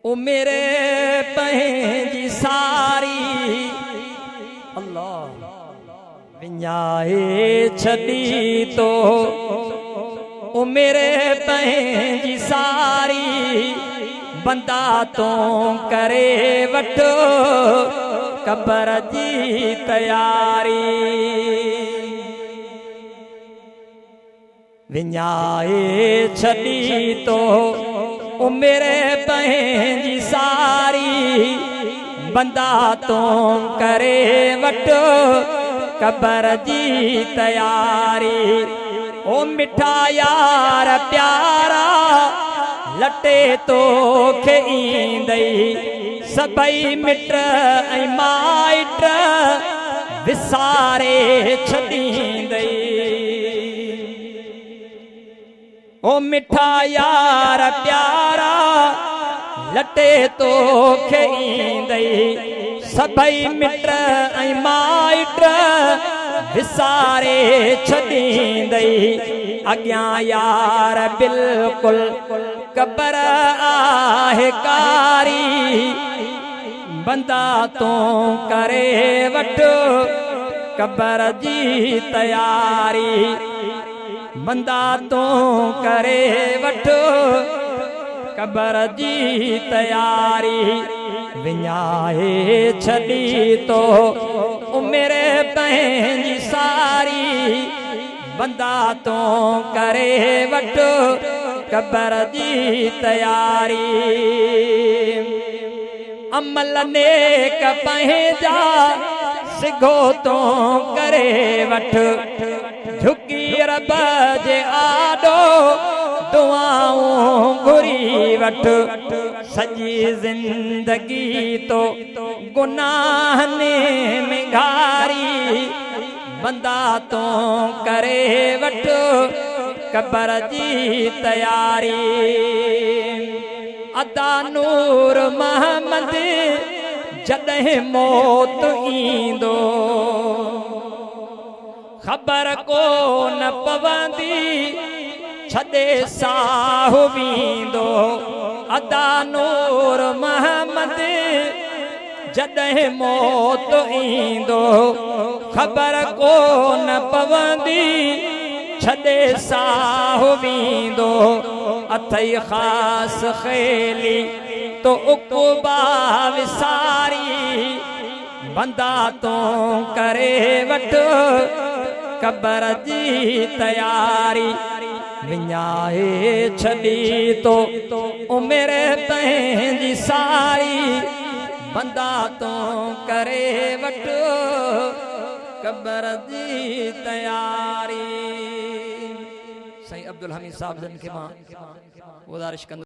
ओ मेरे पंहिंजी सारी अल्लाह विञाए छॾी तो ओ मेरे पंहिंजी सारी बंदा तो करे वठो कबर जी तैयारी विञाए छॾी तो ओ मेरे पंहिंजी सारी बंदा तो करे वठो कबर जी तैयारी ओ मिठा यार प्यारा लटे तो खे ईंदई सभई मिट ऐं माइट विसारे छॾींदई ओ मिठा यार प्यारा लटे तो खे ईंदई सभई मिट ऐं माइट विसारे छॾींदई अॻियां यार बिल्कुल कबर आहे कारी बंदा तो करे वठो कबर जी तैयारी बंदा तो करे वठो कबर जी तैयारी विञाए छॾी तो ओ मेरे पंहिंजी सारी बंदा तो करे वठो कबर जी तैयारी अमल नेक पंहिंजा सिघो तो करे वठ झुकी रब जे आॾो दुआऊं घुरी वठ सॼी ज़िंदगी तो गुनाहने में घारी बंदा तो करे वठ कबर जी तैयारी अदा नूर मोहम्मद जॾहिं मौत ईंदो ख़बर को न पवंदी छॾे साहु वींदो अदा नूर मोहम्मद जॾहिं मौत ईंदो ख़बर को न पवंदी छॾे साहु वींदो अथई ख़ासि खेली तो उक़बा विसारी बंदा तो करे वठो कबर जी तैयारी विञाए छॾी तो ओ मेरे पंहिंजी सारी बंदा तो करे वठो कबर जी तैयारी। साईं अब्दुल हमीद साहब जन खे मां गुज़ारिश कंदुसि